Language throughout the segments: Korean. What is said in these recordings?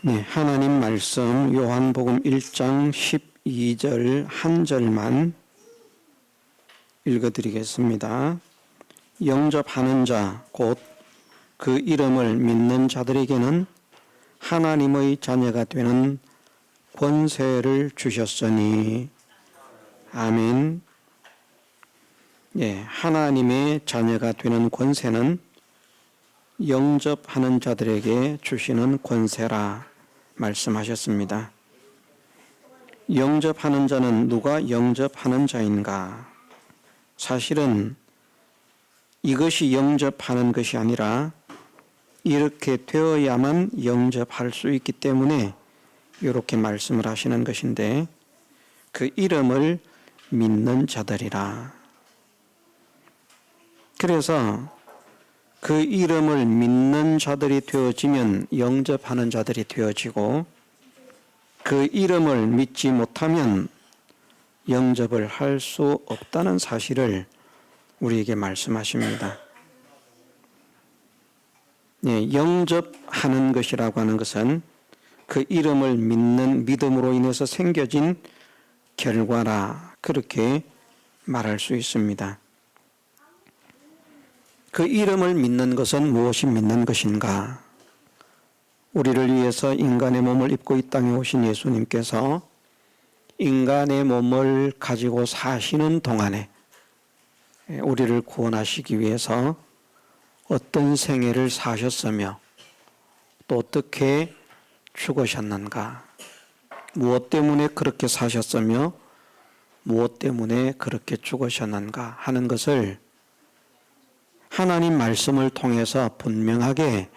네, 하나님 말씀 요한복음 1장 12절 한 절만 읽어드리겠습니다. 영접하는 자, 곧 그 이름을 믿는 자들에게는 하나님의 자녀가 되는 권세를 주셨으니. 아멘. 예, 하나님의 자녀가 되는 권세는 영접하는 자들에게 주시는 권세라 말씀하셨습니다. 영접하는 자는 누가 영접하는 자인가? 사실은 이것이 영접하는 것이 아니라 이렇게 되어야만 영접할 수 있기 때문에 이렇게 말씀을 하시는 것인데, 그 이름을 믿는 자들이라. 그래서 그 이름을 믿는 자들이 되어지면 영접하는 자들이 되어지고, 그 이름을 믿지 못하면 영접을 할 수 없다는 사실을 우리에게 말씀하십니다. 예, 영접하는 것이라고 하는 것은 그 이름을 믿는 믿음으로 인해서 생겨진 결과라, 그렇게 말할 수 있습니다. 그 이름을 믿는 것은 무엇이 믿는 것인가? 우리를 위해서 인간의 몸을 입고 이 땅에 오신 예수님께서 인간의 몸을 가지고 사시는 동안에 우리를 구원하시기 위해서 어떤 생애를 사셨으며 또 어떻게 죽으셨는가? 무엇 때문에 그렇게 사셨으며 무엇 때문에 그렇게 죽으셨는가 하는 것을 하나님 말씀을 통해서 분명하게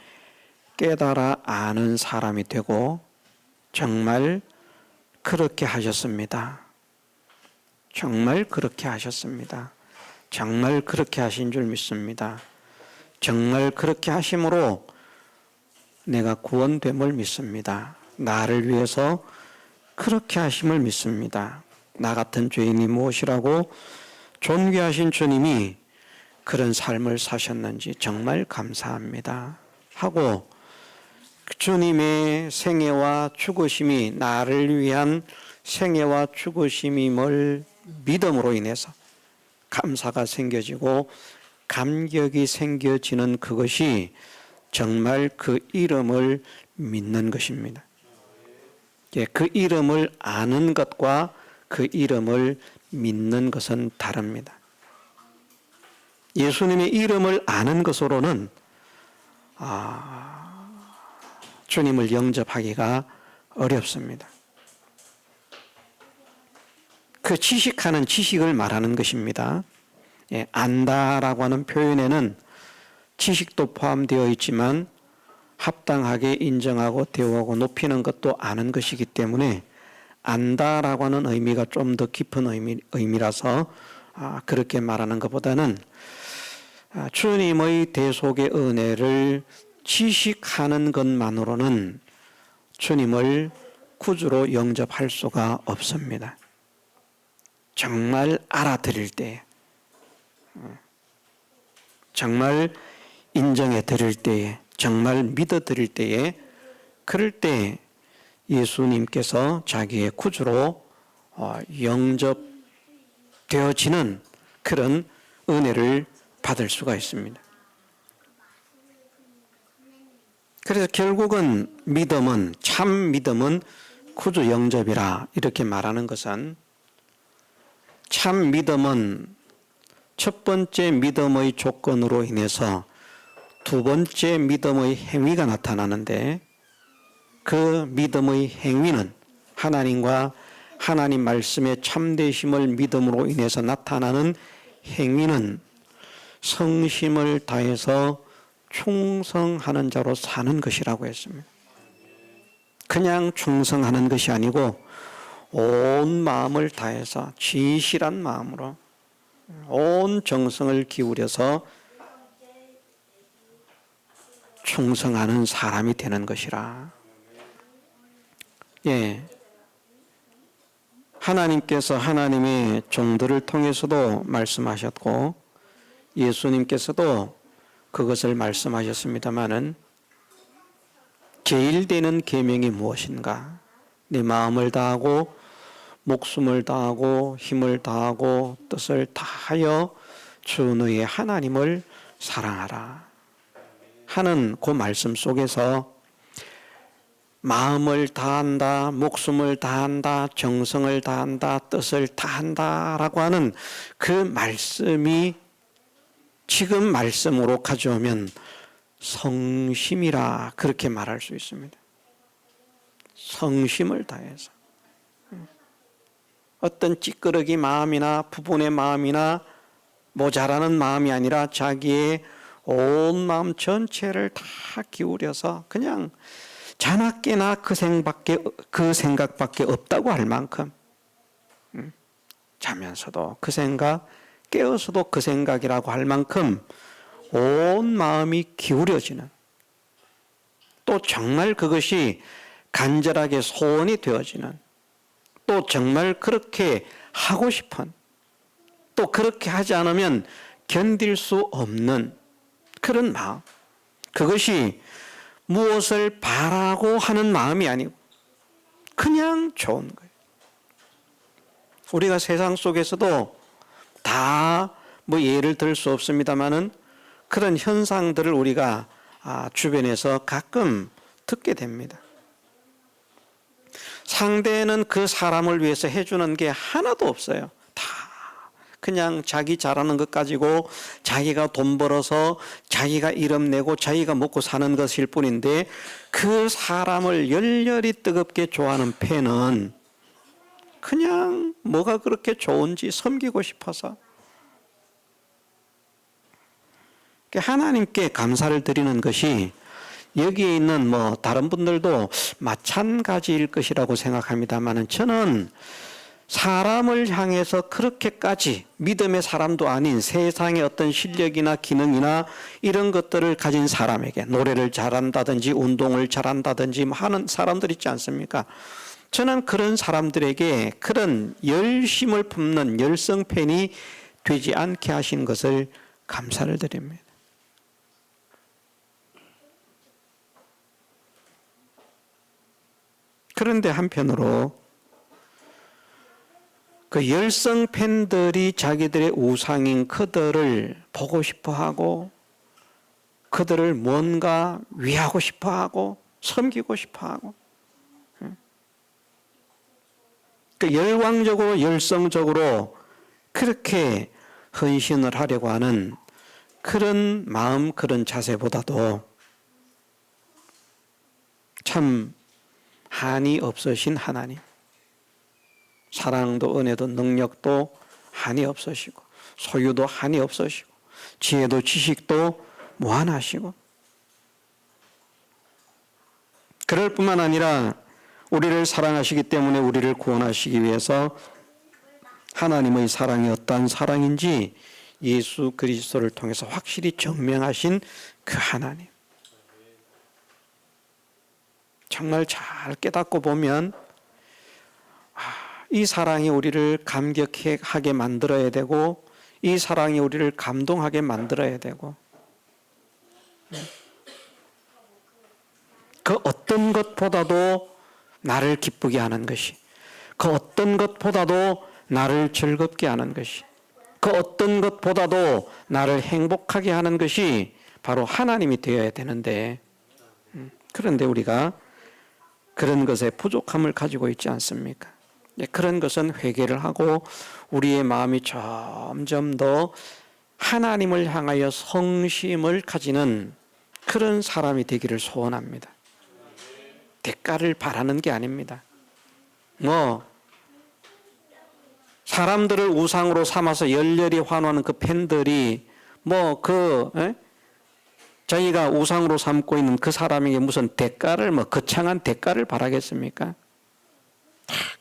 깨달아 아는 사람이 되고, 정말 그렇게 하셨습니다. 정말 그렇게 하셨습니다. 정말 그렇게 하신 줄 믿습니다. 정말 그렇게 하심으로 내가 구원됨을 믿습니다. 나를 위해서 그렇게 하심을 믿습니다. 나 같은 죄인이 무엇이라고 존귀하신 주님이 그런 삶을 사셨는지 정말 감사합니다 하고, 주님의 생애와 죽으심이 나를 위한 생애와 죽으심임을 믿음으로 인해서 감사가 생겨지고 감격이 생겨지는 그것이 정말 그 이름을 믿는 것입니다. 그 이름을 아는 것과 그 이름을 믿는 것은 다릅니다. 예수님의 이름을 아는 것으로는 주님을 영접하기가 어렵습니다. 그 지식하는 지식을 말하는 것입니다. 안다라고 하는 표현에는 지식도 포함되어 있지만 합당하게 인정하고 대우하고 높이는 것도 아는 것이기 때문에 안다라고 하는 의미가 좀 더 깊은 의미라서 그렇게 말하는 것보다는 주님의 대속의 은혜를 지식하는 것만으로는 주님을 구주로 영접할 수가 없습니다. 정말 알아들일 때, 정말 인정해 드릴 때에, 정말 믿어 드릴 때에, 그럴 때 예수님께서 자기의 구주로 영접되어지는 그런 은혜를 받을 수가 있습니다. 그래서 결국은 믿음은, 참 믿음은 구주 영접이라 이렇게 말하는 것은, 참 믿음은 첫 번째 믿음의 조건으로 인해서 두 번째 믿음의 행위가 나타나는데, 그 믿음의 행위는 하나님과 하나님 말씀의 참되심을 믿음으로 인해서 나타나는 행위는 성심을 다해서 충성하는 자로 사는 것이라고 했습니다. 그냥 충성하는 것이 아니고 온 마음을 다해서 진실한 마음으로 온 정성을 기울여서 충성하는 사람이 되는 것이라. 하나님께서 하나님의 종들을 통해서도 말씀하셨고 예수님께서도 그것을 말씀하셨습니다마는 제일 되는 계명이 무엇인가? 내 마음을 다하고 목숨을 다하고 힘을 다하고 뜻을 다하여 주 너의 하나님을 사랑하라 하는 그 말씀 속에서 마음을 다한다, 목숨을 다한다, 정성을 다한다, 뜻을 다한다라고 하는 그 말씀이 지금 말씀으로 가져오면 성심이라 그렇게 말할 수 있습니다. 성심을 다해서 어떤 찌끄러기 마음이나 부분의 마음이나 모자라는 마음이 아니라 자기의 온 마음 전체를 다 기울여서 그냥 자나깨나 그 생각밖에 없다고 할 만큼 자면서도 그 생각, 깨어서도 그 생각이라고 할 만큼 온 마음이 기울여지는, 또 정말 그것이 간절하게 소원이 되어지는, 또 정말 그렇게 하고 싶은, 또 그렇게 하지 않으면 견딜 수 없는 그런 마음, 그것이 무엇을 바라고 하는 마음이 아니고 그냥 좋은 거예요. 우리가 세상 속에서도 다 뭐 예를 들 수 없습니다만은 그런 현상들을 우리가 주변에서 가끔 듣게 됩니다. 상대는 그 사람을 위해서 해주는 게 하나도 없어요. 다 그냥 자기 잘하는 것 가지고 자기가 돈 벌어서 자기가 이름 내고 자기가 먹고 사는 것일 뿐인데, 그 사람을 열렬히 뜨겁게 좋아하는 팬은 그냥 뭐가 그렇게 좋은지 섬기고 싶어서 하나님께 감사를 드리는 것이, 여기에 있는 다른 분들도 마찬가지일 것이라고 생각합니다만, 저는 사람을 향해서 그렇게까지 믿음의 사람도 아닌 세상의 어떤 실력이나 기능이나 이런 것들을 가진 사람에게, 노래를 잘한다든지 운동을 잘한다든지 하는 사람들 있지 않습니까? 저는 그런 사람들에게 그런 열심을 품는 열성팬이 되지 않게 하신 것을 감사를 드립니다. 그런데 한편으로 그 열성 팬들이 자기들의 우상인 그들을 보고 싶어하고, 그들을 뭔가 위하고 싶어하고 섬기고 싶어하고, 그 열광적으로 열성적으로 그렇게 헌신을 하려고 하는 그런 마음, 그런 자세보다도 참 한이 없으신 하나님, 사랑도 은혜도 능력도 한이 없으시고, 소유도 한이 없으시고, 지혜도 지식도 무한하시고, 그럴 뿐만 아니라 우리를 사랑하시기 때문에 우리를 구원하시기 위해서 하나님의 사랑이 어떠한 사랑인지 예수 그리스도를 통해서 확실히 증명하신 그 하나님, 정말 잘 깨닫고 보면 이 사랑이 우리를 감격하게 만들어야 되고, 이 사랑이 우리를 감동하게 만들어야 되고, 그 어떤 것보다도 나를 기쁘게 하는 것이, 그 어떤 것보다도 나를 즐겁게 하는 것이, 그 어떤 것보다도 나를 행복하게 하는 것이 바로 하나님이 되어야 되는데, 그런데 우리가 그런 것에 부족함을 가지고 있지 않습니까? 그런 것은 회개를 하고 우리의 마음이 점점 더 하나님을 향하여 성심을 가지는 그런 사람이 되기를 소원합니다. 대가를 바라는 게 아닙니다. 사람들을 우상으로 삼아서 열렬히 환호하는 그 팬들이 자기가 우상으로 삼고 있는 그 사람에게 무슨 대가를, 거창한 대가를 바라겠습니까?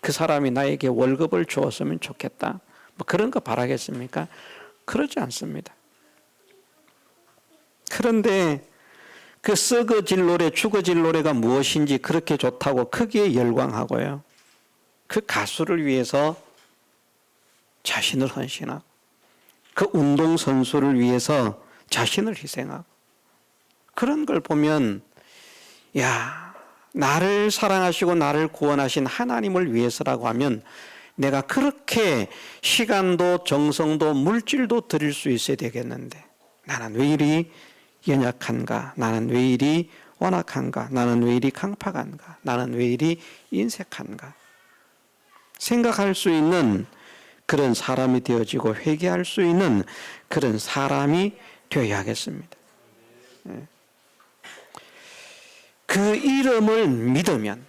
그 사람이 나에게 월급을 주었으면 좋겠다, 그런 거 바라겠습니까? 그러지 않습니다. 그런데 그 썩어질 노래, 죽어질 노래가 무엇인지 그렇게 좋다고 크게 열광하고요, 그 가수를 위해서 자신을 헌신하고, 그 운동선수를 위해서 자신을 희생하고, 그런 걸 보면 나를 사랑하시고 나를 구원하신 하나님을 위해서라고 하면 내가 그렇게 시간도 정성도 물질도 드릴 수 있어야 되겠는데 나는 왜 이리 연약한가? 나는 왜 이리 완악한가? 나는 왜 이리 강팍한가? 나는 왜 이리 인색한가? 생각할 수 있는 그런 사람이 되어지고 회개할 수 있는 그런 사람이 되어야겠습니다. 그 이름을 믿으면,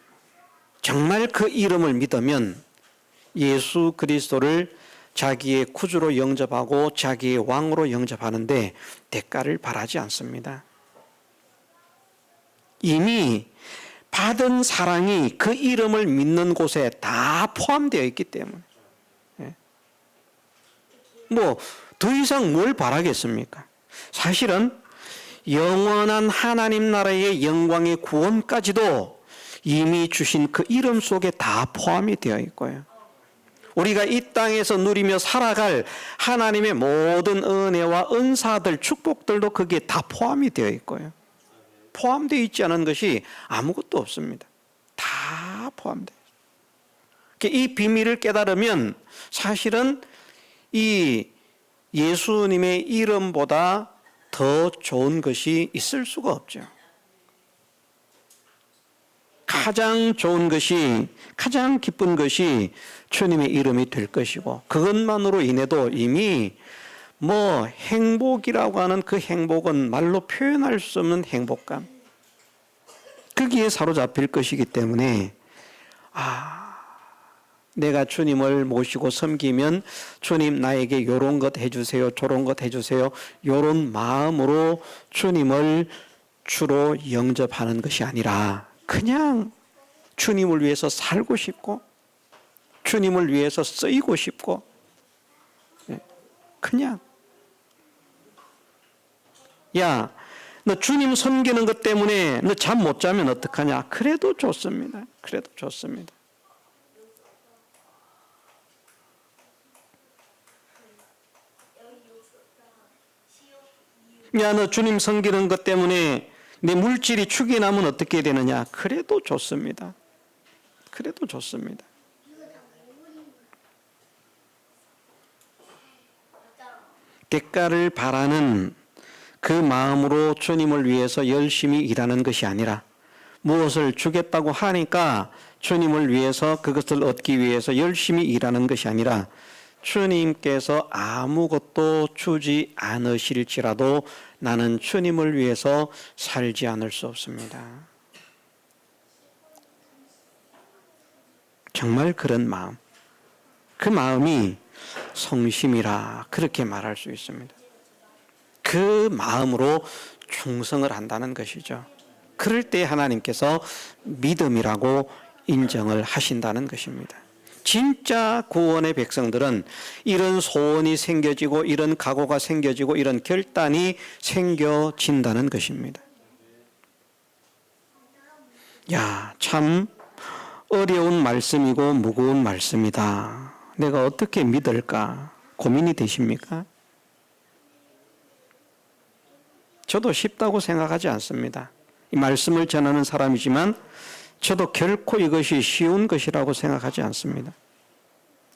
정말 그 이름을 믿으면 예수 그리스도를 자기의 구주로 영접하고 자기의 왕으로 영접하는데 대가를 바라지 않습니다. 이미 받은 사랑이 그 이름을 믿는 곳에 다 포함되어 있기 때문에 뭐 더 이상 뭘 바라겠습니까? 사실은 영원한 하나님 나라의 영광의 구원까지도 이미 주신 그 이름 속에 다 포함이 되어 있고요. 우리가 이 땅에서 누리며 살아갈 하나님의 모든 은혜와 은사들, 축복들도 거기에 다 포함이 되어 있고요. 포함되어 있지 않은 것이 아무것도 없습니다. 다 포함되어 있어요. 이 비밀을 깨달으면 사실은 이 예수님의 이름보다 더 좋은 것이 있을 수가 없죠. 가장 좋은 것이, 가장 기쁜 것이 주님의 이름이 될 것이고 그것만으로 인해도 이미 뭐 행복이라고 하는 그 행복은 말로 표현할 수 없는 행복감, 거기에 사로잡힐 것이기 때문에 내가 주님을 모시고 섬기면 주님 나에게 요런 것 해주세요, 저런 것 해주세요, 요런 마음으로 주님을 주로 영접하는 것이 아니라 그냥 주님을 위해서 살고 싶고 주님을 위해서 쓰이고 싶고 그냥 야, 너 주님 섬기는 것 때문에 너 잠 못 자면 어떡하냐? 그래도 좋습니다. 그래도 좋습니다. 야, 너 주님 섬기는 것 때문에 내 물질이 축이 나면 어떻게 되느냐? 그래도 좋습니다. 그래도 좋습니다. 대가를 바라는 그 마음으로 주님을 위해서 열심히 일하는 것이 아니라 무엇을 주겠다고 하니까 주님을 위해서 그것을 얻기 위해서 열심히 일하는 것이 아니라 주님께서 아무것도 주지 않으실지라도 나는 주님을 위해서 살지 않을 수 없습니다. 정말 그런 마음, 그 마음이 성심이라 그렇게 말할 수 있습니다. 그 마음으로 충성을 한다는 것이죠. 그럴 때 하나님께서 믿음이라고 인정을 하신다는 것입니다. 진짜 구원의 백성들은 이런 소원이 생겨지고 이런 각오가 생겨지고 이런 결단이 생겨진다는 것입니다. 야, 참 어려운 말씀이고 무거운 말씀이다. 내가 어떻게 믿을까 고민이 되십니까? 저도 쉽다고 생각하지 않습니다. 이 말씀을 전하는 사람이지만 저도 결코 이것이 쉬운 것이라고 생각하지 않습니다.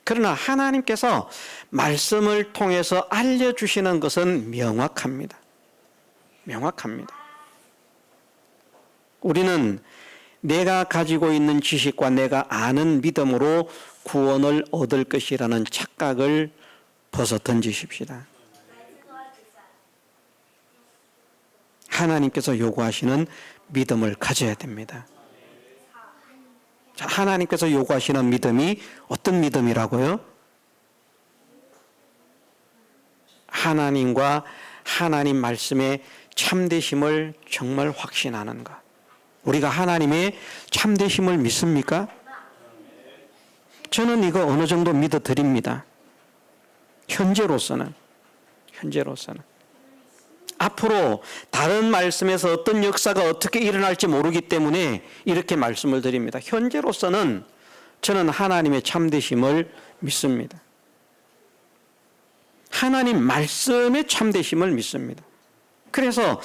그러나 하나님께서 말씀을 통해서 알려주시는 것은 명확합니다. 명확합니다. 우리는 내가 가지고 있는 지식과 내가 아는 믿음으로 구원을 얻을 것이라는 착각을 벗어 던지십시다. 하나님께서 요구하시는 믿음을 가져야 됩니다. 자, 하나님께서 요구하시는 믿음이 어떤 믿음이라고요? 하나님과 하나님 말씀의 참되심을 정말 확신하는 것. 우리가 하나님의 참되심을 믿습니까? 저는 이거 어느 정도 믿어드립니다. 현재로서는. 앞으로 다른 말씀에서 어떤 역사가 어떻게 일어날지 모르기 때문에 이렇게 말씀을 드립니다. 현재로서는 저는 하나님의 참되심을 믿습니다. 하나님 말씀의 참되심을 믿습니다. 그래서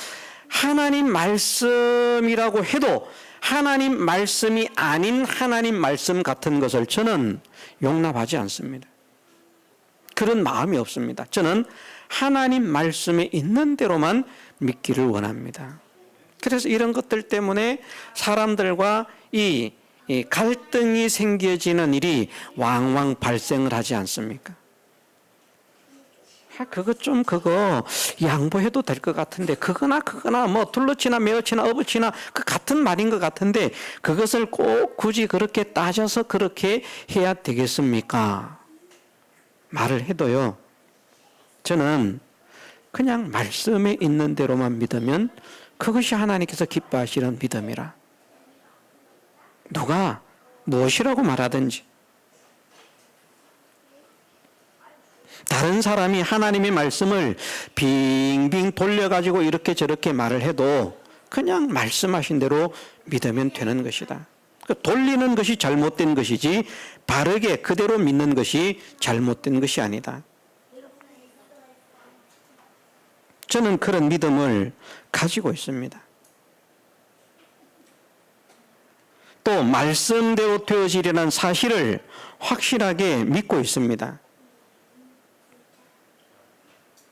하나님 말씀이라고 해도 하나님 말씀이 아닌 하나님 말씀 같은 것을 저는 용납하지 않습니다. 그런 마음이 없습니다. 저는 하나님 말씀에 있는 대로만 믿기를 원합니다. 그래서 이런 것들 때문에 사람들과 이 갈등이 생겨지는 일이 왕왕 발생을 하지 않습니까? 그거 양보해도 될 것 같은데, 그거나 뭐 둘러치나 메어치나 업어치나 그 같은 말인 것 같은데, 그것을 꼭 굳이 그렇게 따져서 그렇게 해야 되겠습니까? 말을 해도요, 저는 그냥 말씀에 있는 대로만 믿으면 그것이 하나님께서 기뻐하시는 믿음이라. 누가 무엇이라고 말하든지, 다른 사람이 하나님의 말씀을 빙빙 돌려가지고 이렇게 저렇게 말을 해도 그냥 말씀하신 대로 믿으면 되는 것이다. 돌리는 것이 잘못된 것이지 바르게 그대로 믿는 것이 잘못된 것이 아니다. 저는 그런 믿음을 가지고 있습니다. 또 말씀대로 되어지려는 사실을 확실하게 믿고 있습니다.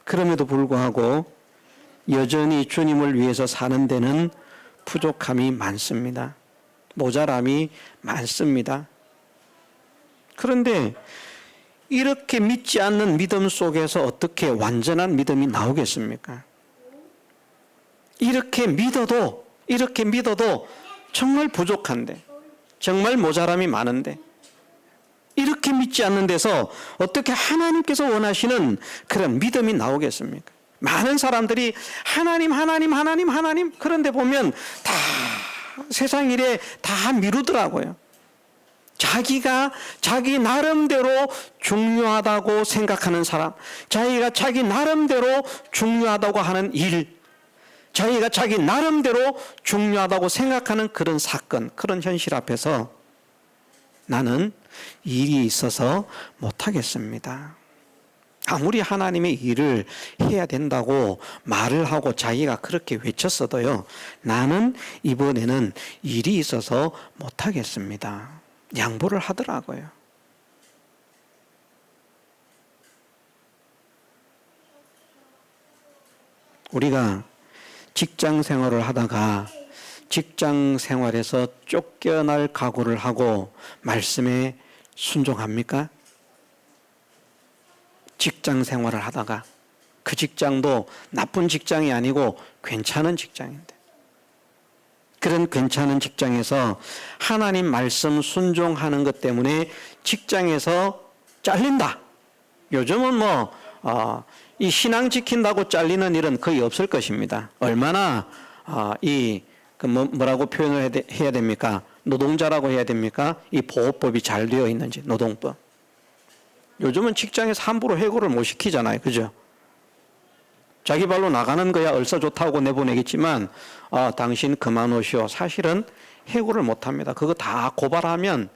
그럼에도 불구하고 여전히 주님을 위해서 사는 데는 부족함이 많습니다. 모자람이 많습니다. 그런데 이렇게 믿지 않는 믿음 속에서 어떻게 완전한 믿음이 나오겠습니까? 이렇게 믿어도 정말 부족한데, 정말 모자람이 많은데, 이렇게 믿지 않는 데서 어떻게 하나님께서 원하시는 그런 믿음이 나오겠습니까? 많은 사람들이 하나님 그런데 보면 다 세상 일에 다 미루더라고요. 자기가 자기 나름대로 중요하다고 생각하는 사람, 자기가 자기 나름대로 중요하다고 하는 일, 자기가 자기 나름대로 중요하다고 생각하는 그런 사건, 그런 현실 앞에서 나는 일이 있어서 못하겠습니다. 아무리 하나님의 일을 해야 된다고 말을 하고 자기가 그렇게 외쳤어도요, 나는 이번에는 일이 있어서 못하겠습니다. 양보를 하더라고요. 우리가 직장 생활을 하다가 직장 생활에서 쫓겨날 각오를 하고 말씀에 순종합니까? 직장 생활을 하다가 그 직장도 나쁜 직장이 아니고 괜찮은 직장인데, 그런 괜찮은 직장에서 하나님 말씀 순종하는 것 때문에 직장에서 잘린다. 요즘은 이 신앙 지킨다고 잘리는 일은 거의 없을 것입니다. 얼마나 뭐라고 표현을 해야 됩니까? 노동자라고 해야 됩니까? 이 보호법이 잘 되어 있는지, 노동법. 요즘은 직장에서 함부로 해고를 못 시키잖아요. 그죠? 자기 발로 나가는 거야 얼싸 좋다고 내보내겠지만, 당신 그만 오시오. 사실은 해고를 못 합니다. 그거 다 고발하면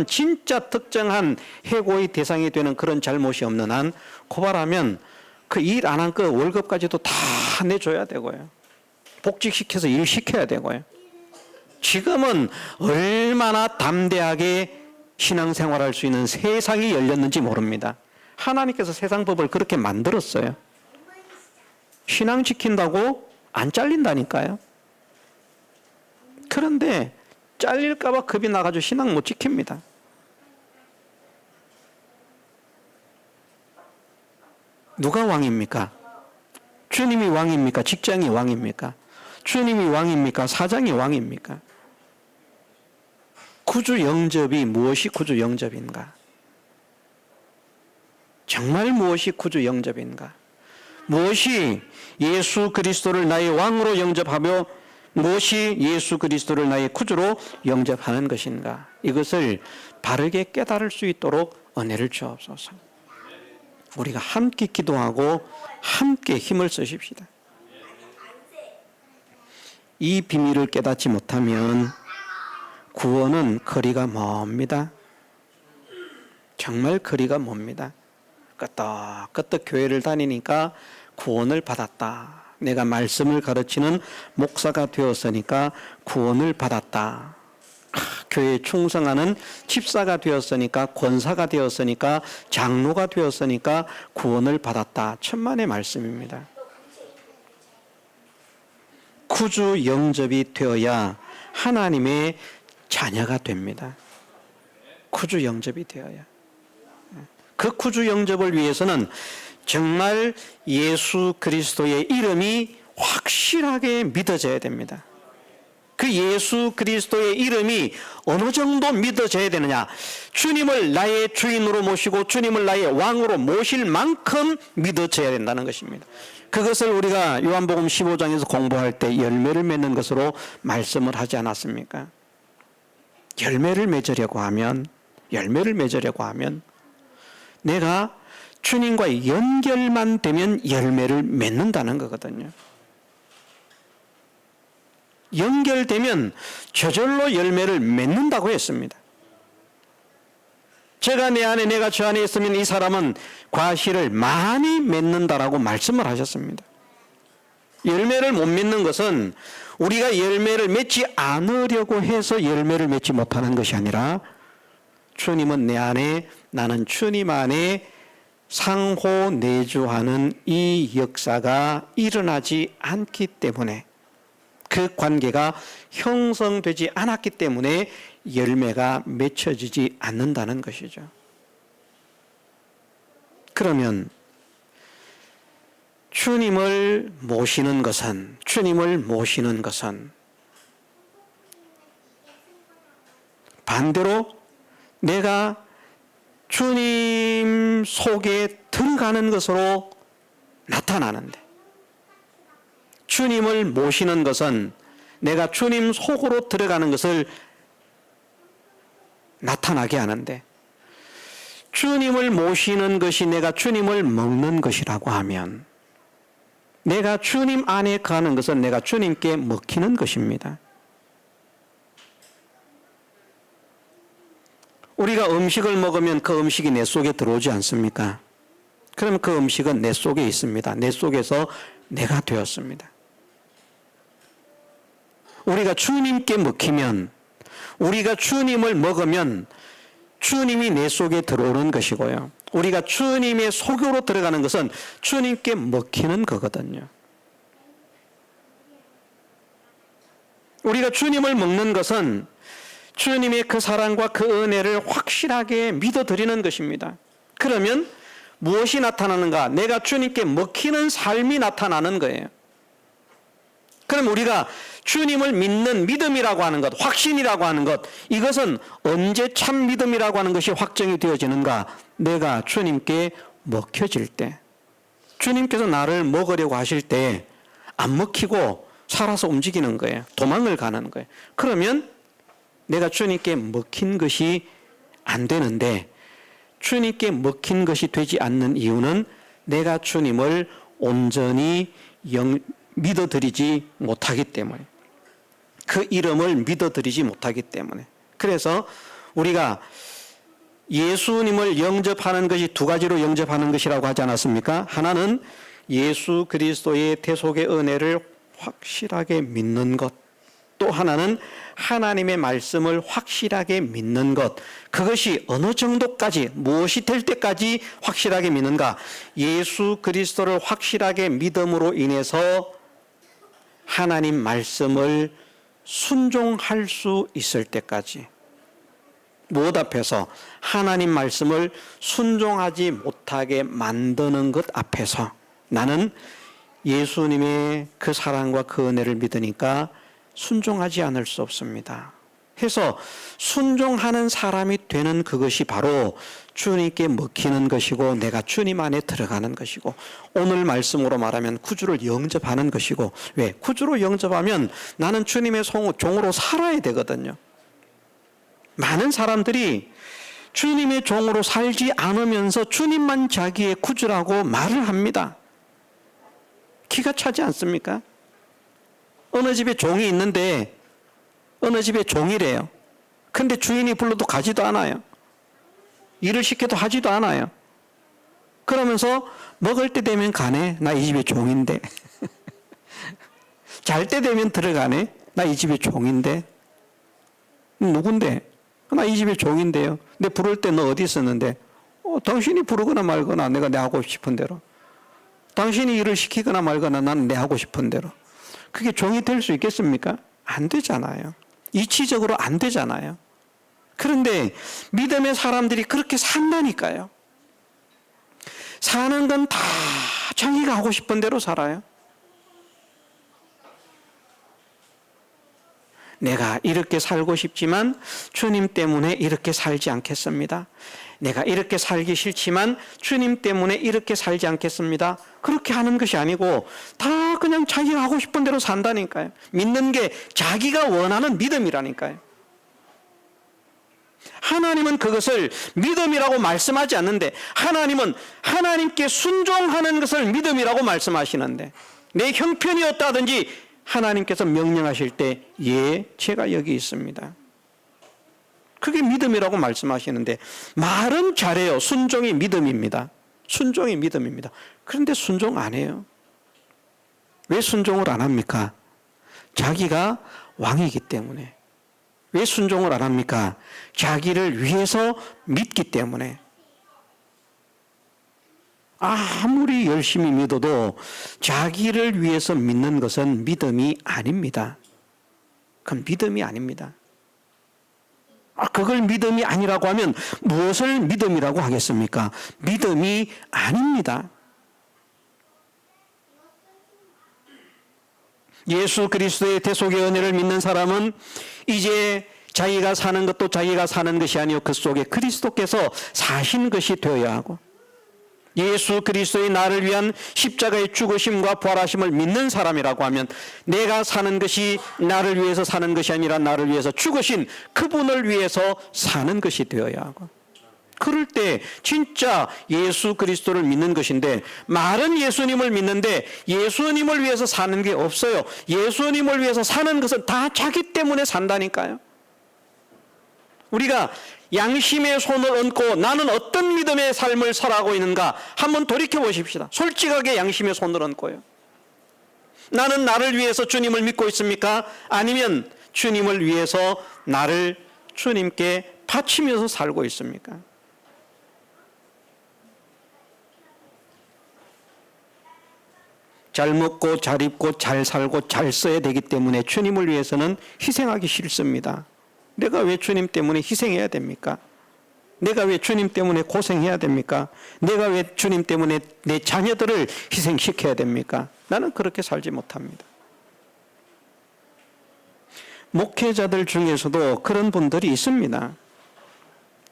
진짜 특정한 해고의 대상이 되는 그런 잘못이 없는 한 고발하면 그 일 안 한 거 월급까지도 다 내줘야 되고요. 복직시켜서 일 시켜야 되고요. 지금은 얼마나 담대하게 신앙생활할 수 있는 세상이 열렸는지 모릅니다. 하나님께서 세상 법을 그렇게 만들었어요. 신앙 지킨다고 안 잘린다니까요. 그런데 잘릴까봐 겁이 나가지고 신앙 못 지킵니다. 누가 왕입니까? 주님이 왕입니까? 직장이 왕입니까? 주님이 왕입니까? 사장이 왕입니까? 구주 영접이 무엇이 구주 영접인가? 정말 무엇이 구주 영접인가? 무엇이 예수 그리스도를 나의 왕으로 영접하며 무엇이 예수 그리스도를 나의 구주로 영접하는 것인가? 이것을 바르게 깨달을 수 있도록 은혜를 주옵소서. 우리가 함께 기도하고 함께 힘을 쓰십시다. 이 비밀을 깨닫지 못하면 구원은 거리가 멉니다. 정말 거리가 멉니다. 끄떡끄떡 교회를 다니니까 구원을 받았다. 내가 말씀을 가르치는 목사가 되었으니까 구원을 받았다. 교회에 충성하는 집사가 되었으니까, 권사가 되었으니까, 장로가 되었으니까 구원을 받았다. 천만의 말씀입니다. 구주 영접이 되어야 하나님의 자녀가 됩니다. 구주 영접이 되어야. 그 구주 영접을 위해서는 정말 예수 그리스도의 이름이 확실하게 믿어져야 됩니다. 그 예수 그리스도의 이름이 어느 정도 믿어져야 되느냐? 주님을 나의 주인으로 모시고 주님을 나의 왕으로 모실 만큼 믿어져야 된다는 것입니다. 그것을 우리가 요한복음 15장에서 공부할 때 열매를 맺는 것으로 말씀을 하지 않았습니까? 열매를 맺으려고 하면 내가 주님과의 연결만 되면 열매를 맺는다는 거거든요. 연결되면 저절로 열매를 맺는다고 했습니다. 제가 내 안에, 내가 저 안에 있으면 이 사람은 과실을 많이 맺는다라고 말씀을 하셨습니다. 열매를 못 맺는 것은 우리가 열매를 맺지 않으려고 해서 열매를 맺지 못하는 것이 아니라 주님은 내 안에, 나는 주님 안에 상호 내주하는 이 역사가 일어나지 않기 때문에, 그 관계가 형성되지 않았기 때문에 열매가 맺혀지지 않는다는 것이죠. 그러면 주님을 모시는 것은 반대로 내가 주님 속에 들어가는 것으로 나타나는데, 주님을 모시는 것은 내가 주님 속으로 들어가는 것을 나타나게 하는데, 주님을 모시는 것이 내가 주님을 먹는 것이라고 하면, 내가 주님 안에 가는 것은 내가 주님께 먹히는 것입니다. 우리가 음식을 먹으면 그 음식이 내 속에 들어오지 않습니까? 그럼 그 음식은 내 속에 있습니다. 내 속에서 내가 되었습니다. 우리가 주님께 먹히면, 우리가 주님을 먹으면 주님이 내 속에 들어오는 것이고요. 우리가 주님의 속으로 들어가는 것은 주님께 먹히는 거거든요. 우리가 주님을 먹는 것은 주님의 그 사랑과 그 은혜를 확실하게 믿어드리는 것입니다. 그러면 무엇이 나타나는가? 내가 주님께 먹히는 삶이 나타나는 거예요. 그럼 우리가 주님을 믿는 믿음이라고 하는 것, 확신이라고 하는 것, 이것은 언제 참 믿음이라고 하는 것이 확정이 되어지는가? 내가 주님께 먹혀질 때, 주님께서 나를 먹으려고 하실 때 안 먹히고 살아서 움직이는 거예요. 도망을 가는 거예요. 그러면 내가 주님께 먹힌 것이 안 되는데, 주님께 먹힌 것이 되지 않는 이유는 내가 주님을 온전히 믿어드리지 못하기 때문에, 그 이름을 믿어드리지 못하기 때문에. 그래서 우리가 예수님을 영접하는 것이 두 가지로 영접하는 것이라고 하지 않았습니까? 하나는 예수 그리스도의 대속의 은혜를 확실하게 믿는 것, 또 하나는 하나님의 말씀을 확실하게 믿는 것. 그것이 어느 정도까지, 무엇이 될 때까지 확실하게 믿는가? 예수 그리스도를 확실하게 믿음으로 인해서 하나님 말씀을 순종할 수 있을 때까지. 무엇 앞에서? 하나님 말씀을 순종하지 못하게 만드는 것 앞에서 나는 예수님의 그 사랑과 그 은혜를 믿으니까 순종하지 않을 수 없습니다. 해서 순종하는 사람이 되는 그것이 바로 주님께 먹히는 것이고, 내가 주님 안에 들어가는 것이고, 오늘 말씀으로 말하면 구주를 영접하는 것이고. 왜? 구주로 영접하면 나는 주님의 종으로 살아야 되거든요. 많은 사람들이 주님의 종으로 살지 않으면서 주님만 자기의 구주라고 말을 합니다. 기가 차지 않습니까? 어느 집에 종이 있는데 어느 집에 종이래요. 근데 주인이 불러도 가지도 않아요. 일을 시켜도 하지도 않아요. 그러면서 먹을 때 되면 가네. 나 이 집의 종인데. 잘 때 되면 들어가네. 나 이 집의 종인데. 누군데? 나 이 집의 종인데요. 내 부를 때 너 어디 있었는데? 당신이 부르거나 말거나 내가 내 하고 싶은 대로. 당신이 일을 시키거나 말거나 나는 내 하고 싶은 대로. 그게 종이 될 수 있겠습니까? 안 되잖아요. 이치적으로 안 되잖아요. 그런데 믿음의 사람들이 그렇게 산다니까요. 사는 건 다 자기가 하고 싶은 대로 살아요. 내가 이렇게 살고 싶지만 주님 때문에 이렇게 살지 않겠습니다. 내가 이렇게 살기 싫지만 주님 때문에 이렇게 살지 않겠습니다. 그렇게 하는 것이 아니고 다 그냥 자기가 하고 싶은 대로 산다니까요. 믿는 게 자기가 원하는 믿음이라니까요. 하나님은 그것을 믿음이라고 말씀하지 않는데 하나님은 하나님께 순종하는 것을 믿음이라고 말씀하시는데 내 형편이 어떠하든지 하나님께서 명령하실 때 예, 제가 여기 있습니다. 그게 믿음이라고 말씀하시는데 말은 잘해요. 순종이 믿음입니다. 순종이 믿음입니다. 그런데 순종 안 해요. 왜 순종을 안 합니까? 자기가 왕이기 때문에. 왜 순종을 안 합니까? 자기를 위해서 믿기 때문에. 아무리 열심히 믿어도 자기를 위해서 믿는 것은 믿음이 아닙니다. 그건 믿음이 아닙니다. 그걸 믿음이 아니라고 하면 무엇을 믿음이라고 하겠습니까? 믿음이 아닙니다. 예수 그리스도의 대속의 은혜를 믿는 사람은 이제 자기가 사는 것도 자기가 사는 것이 아니요 그 속에 그리스도께서 사신 것이 되어야 하고 예수 그리스도의 나를 위한 십자가의 죽으심과 부활하심을 믿는 사람이라고 하면 내가 사는 것이 나를 위해서 사는 것이 아니라 나를 위해서 죽으신 그분을 위해서 사는 것이 되어야 하고 그럴 때 진짜 예수 그리스도를 믿는 것인데 말은 예수님을 믿는데 예수님을 위해서 사는 게 없어요. 예수님을 위해서 사는 것은 다 자기 때문에 산다니까요. 우리가 양심의 손을 얹고 나는 어떤 믿음의 삶을 살아가고 있는가 한번 돌이켜 보십시다. 솔직하게 양심의 손을 얹고요. 나는 나를 위해서 주님을 믿고 있습니까? 아니면 주님을 위해서 나를 주님께 바치면서 살고 있습니까? 잘 먹고 잘 입고 잘 살고 잘 써야 되기 때문에 주님을 위해서는 희생하기 싫습니다. 내가 왜 주님 때문에 희생해야 됩니까? 내가 왜 주님 때문에 고생해야 됩니까? 내가 왜 주님 때문에 내 자녀들을 희생시켜야 됩니까? 나는 그렇게 살지 못합니다. 목회자들 중에서도 그런 분들이 있습니다.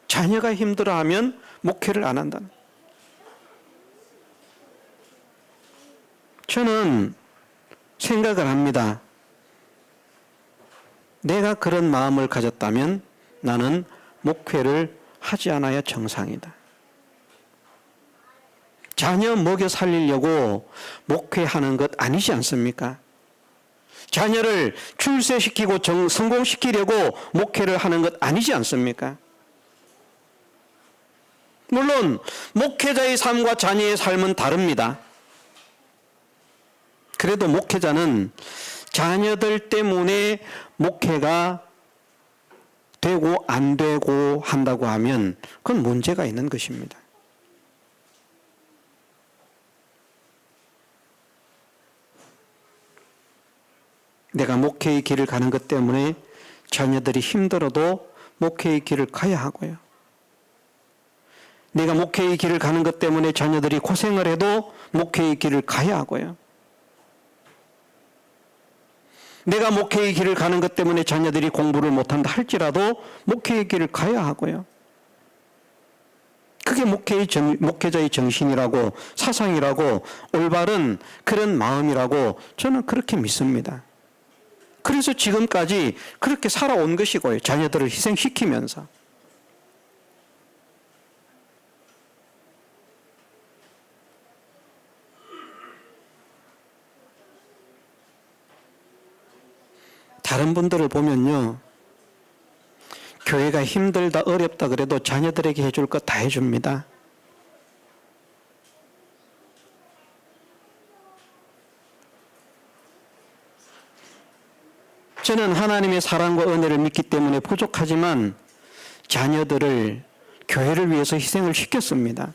자녀가 힘들어하면 목회를 안 한다. 저는 생각을 합니다. 내가 그런 마음을 가졌다면 나는 목회를 하지 않아야 정상이다. 자녀 먹여 살리려고 목회하는 것 아니지 않습니까? 자녀를 출세시키고 성공시키려고 목회를 하는 것 아니지 않습니까? 물론 목회자의 삶과 자녀의 삶은 다릅니다. 그래도 목회자는 자녀들 때문에 목회가 되고 안 되고 한다고 하면 그건 문제가 있는 것입니다. 내가 목회의 길을 가는 것 때문에 자녀들이 힘들어도 목회의 길을 가야 하고요. 내가 목회의 길을 가는 것 때문에 자녀들이 고생을 해도 목회의 길을 가야 하고요. 내가 목회의 길을 가는 것 때문에 자녀들이 공부를 못한다 할지라도 목회의 길을 가야 하고요. 그게 목회자의 정신이라고 사상이라고 올바른 그런 마음이라고 저는 그렇게 믿습니다. 그래서 지금까지 그렇게 살아온 것이고요. 자녀들을 희생시키면서. 다른 분들을 보면요. 교회가 힘들다 어렵다 그래도 자녀들에게 해줄 것 다 해줍니다. 저는 하나님의 사랑과 은혜를 믿기 때문에 부족하지만 자녀들을 교회를 위해서 희생을 시켰습니다.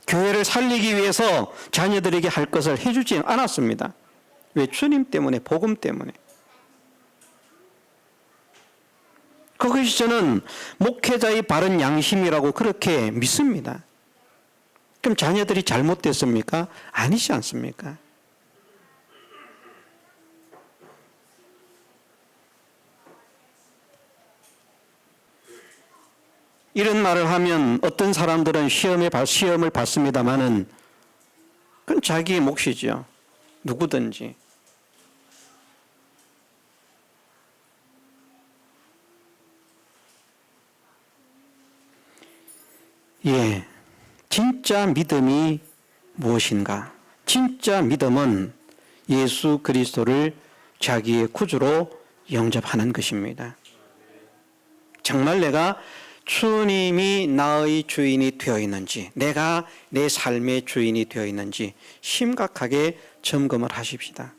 교회를 살리기 위해서 자녀들에게 할 것을 해주지 않았습니다. 왜? 주님 때문에, 복음 때문에. 그것이 저는 목회자의 바른 양심이라고 그렇게 믿습니다. 그럼 자녀들이 잘못됐습니까? 아니지 않습니까? 이런 말을 하면 어떤 사람들은 시험을 받습니다마는 그건 자기의 몫이죠. 누구든지. 예, 진짜 믿음이 무엇인가? 진짜 믿음은 예수 그리스도를 자기의 구주로 영접하는 것입니다. 정말 내가 주님이 나의 주인이 되어 있는지, 내가 내 삶의 주인이 되어 있는지 심각하게 점검을 하십시다.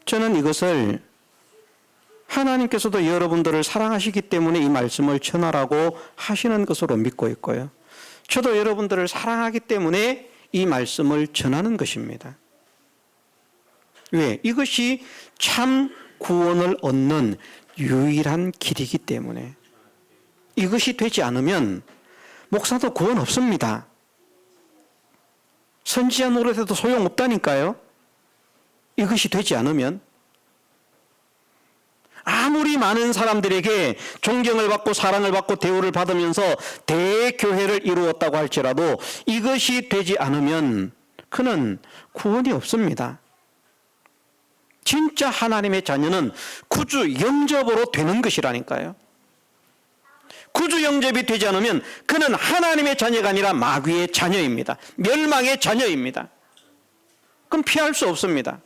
저는 이것을 하나님께서도 여러분들을 사랑하시기 때문에 이 말씀을 전하라고 하시는 것으로 믿고 있고요. 저도 여러분들을 사랑하기 때문에 이 말씀을 전하는 것입니다. 왜? 이것이 참 구원을 얻는 유일한 길이기 때문에. 이것이 되지 않으면 목사도 구원 없습니다. 선지자 노릇해도 소용없다니까요. 이것이 되지 않으면. 아무리 많은 사람들에게 존경을 받고 사랑을 받고 대우를 받으면서 대교회를 이루었다고 할지라도 이것이 되지 않으면 그는 구원이 없습니다. 진짜 하나님의 자녀는 구주 영접으로 되는 것이라니까요. 구주 영접이 되지 않으면 그는 하나님의 자녀가 아니라 마귀의 자녀입니다. 멸망의 자녀입니다. 그럼 피할 수 없습니다.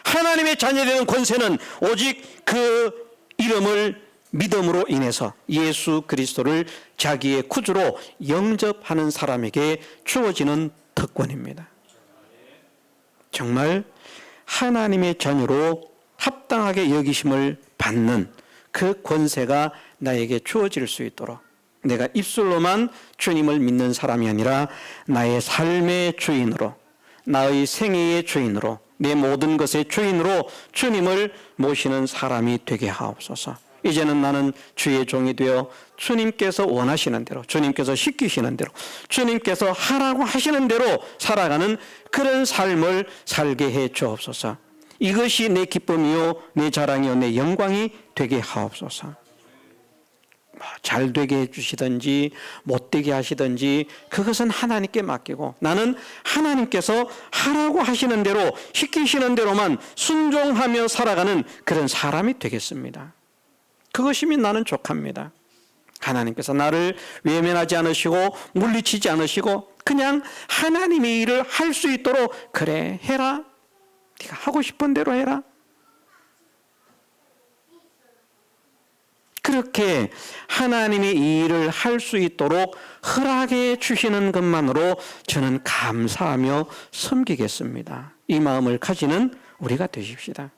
하나님의 자녀되는 권세는 오직 그 이름을 믿음으로 인해서 예수 그리스도를 자기의 구주로 영접하는 사람에게 주어지는 특권입니다. 정말 하나님의 자녀로 합당하게 여기심을 받는 그 권세가 나에게 주어질 수 있도록 내가 입술로만 주님을 믿는 사람이 아니라 나의 삶의 주인으로, 나의 생애의 주인으로, 내 모든 것의 주인으로 주님을 모시는 사람이 되게 하옵소서. 이제는 나는 주의 종이 되어 주님께서 원하시는 대로, 주님께서 시키시는 대로, 주님께서 하라고 하시는 대로 살아가는 그런 삶을 살게 해 주옵소서. 이것이 내 기쁨이요 내 자랑이요 내 영광이 되게 하옵소서. 잘 되게 해주시든지 못되게 하시든지 그것은 하나님께 맡기고 나는 하나님께서 하라고 하시는 대로 시키시는 대로만 순종하며 살아가는 그런 사람이 되겠습니다. 그것이면 나는 족합니다. 하나님께서 나를 외면하지 않으시고 물리치지 않으시고 그냥 하나님의 일을 할 수 있도록 그래 해라. 네가 하고 싶은 대로 해라. 그렇게 하나님의 일을 할 수 있도록 허락해 주시는 것만으로 저는 감사하며 섬기겠습니다. 이 마음을 가지는 우리가 되십시다.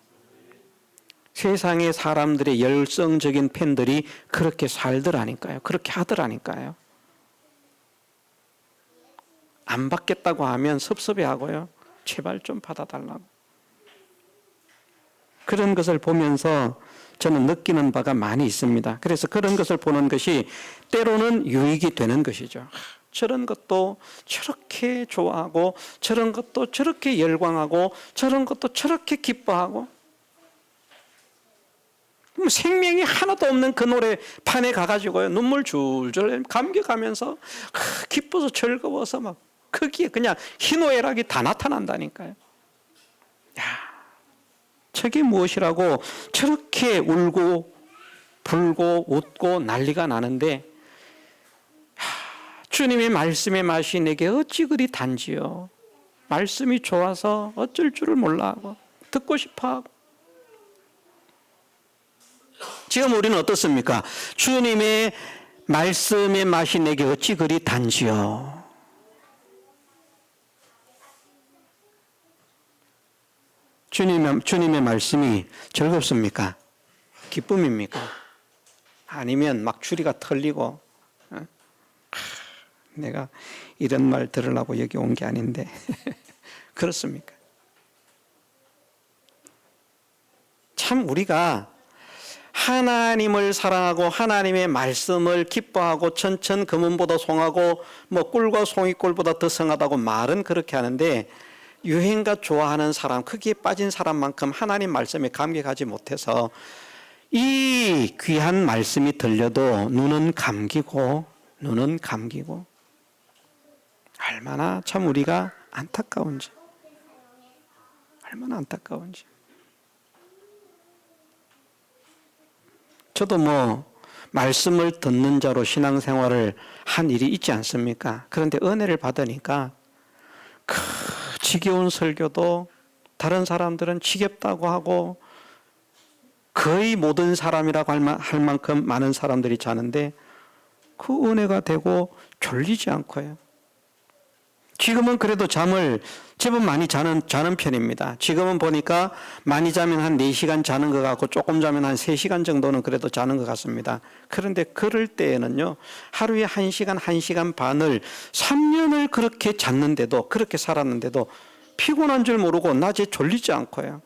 세상의 사람들의 열성적인 팬들이 그렇게 살더라니까요. 그렇게 하더라니까요. 안 받겠다고 하면 섭섭해하고요. 제발 좀 받아달라고. 그런 것을 보면서 저는 느끼는 바가 많이 있습니다. 그래서 그런 것을 보는 것이 때로는 유익이 되는 것이죠. 저런 것도 저렇게 좋아하고 저런 것도 저렇게 열광하고 저런 것도 저렇게 기뻐하고 생명이 하나도 없는 그 노래판에 가가지고요 눈물 줄줄 감격하면서 기뻐서 즐거워서 막 거기에 그냥 희노애락이 다 나타난다니까요. 야, 저게 무엇이라고 저렇게 울고 불고 웃고 난리가 나는데 주님의 말씀의 맛이 내게 어찌 그리 단지요. 말씀이 좋아서 어쩔 줄을 몰라하고 듣고 싶어하고. 지금 우리는 어떻습니까? 주님의 말씀의 맛이 내게 어찌 그리 단지요. 주님의 말씀이 즐겁습니까? 기쁨입니까? 아니면 막 주리가 털리고 내가 이런 말 들으려고 여기 온 게 아닌데 그렇습니까? 참 우리가 하나님을 사랑하고 하나님의 말씀을 기뻐하고 천천 금은보다 송하고 뭐 꿀과 송이 꿀보다 더 성하다고 말은 그렇게 하는데 유행가 좋아하는 사람, 거기에 빠진 사람만큼 하나님 말씀에 감격하지 못해서 이 귀한 말씀이 들려도 눈은 감기고 얼마나 참 우리가 안타까운지, 얼마나 안타까운지. 저도 뭐 말씀을 듣는 자로 신앙생활을 한 일이 있지 않습니까? 그런데 은혜를 받으니까 그 지겨운 설교도 다른 사람들은 지겹다고 하고 거의 모든 사람이라고 할 만큼 많은 사람들이 자는데 그 은혜가 되고 졸리지 않고요. 지금은 그래도 잠을 제법 많이 자는 편입니다. 지금은 보니까 많이 자면 한 4시간 자는 것 같고 조금 자면 한 3시간 정도는 그래도 자는 것 같습니다. 그런데 그럴 때에는요, 하루에 1시간, 1시간 반을 3년을 그렇게 잤는데도, 그렇게 살았는데도 피곤한 줄 모르고 낮에 졸리지 않고요.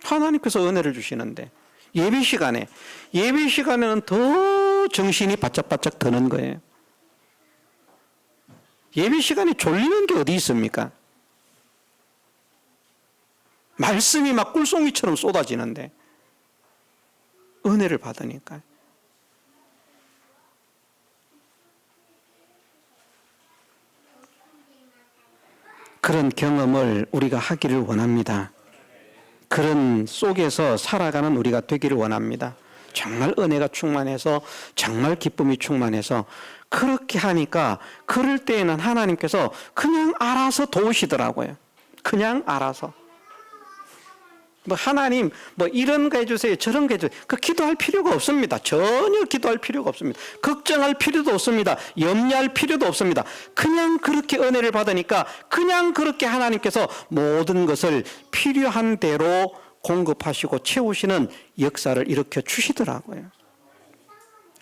하나님께서 은혜를 주시는데 예배 시간에는 더 정신이 바짝바짝 드는 거예요. 예배 시간에 졸리는 게 어디 있습니까? 말씀이 막 꿀송이처럼 쏟아지는데 은혜를 받으니까. 그런 경험을 우리가 하기를 원합니다. 그런 속에서 살아가는 우리가 되기를 원합니다. 정말 은혜가 충만해서 정말 기쁨이 충만해서 그렇게 하니까 그럴 때에는 하나님께서 그냥 알아서 도우시더라고요. 그냥 알아서. 뭐 하나님 뭐 이런 거 해주세요, 저런 거 해주세요. 그 기도할 필요가 없습니다. 전혀 기도할 필요가 없습니다. 걱정할 필요도 없습니다. 염려할 필요도 없습니다. 그냥 그렇게 은혜를 받으니까 그냥 그렇게 하나님께서 모든 것을 필요한 대로 공급하시고 채우시는 역사를 일으켜 주시더라고요.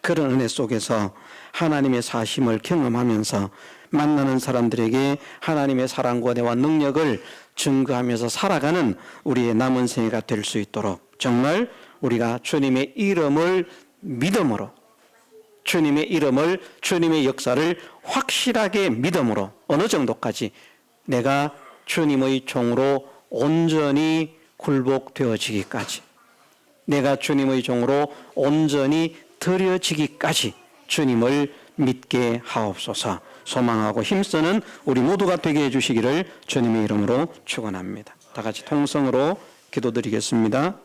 그런 은혜 속에서 하나님의 사심을 경험하면서 만나는 사람들에게 하나님의 사랑과 은혜와 능력을 증거하면서 살아가는 우리의 남은 생애가 될 수 있도록 정말 우리가 주님의 이름을 믿음으로, 주님의 이름을, 주님의 역사를 확실하게 믿음으로 어느 정도까지 내가 주님의 종으로 온전히 굴복되어지기까지, 내가 주님의 종으로 온전히 드려지기까지 주님을 믿게 하옵소서. 소망하고 힘쓰는 우리 모두가 되게 해주시기를 주님의 이름으로 축원합니다. 다 같이 통성으로 기도드리겠습니다.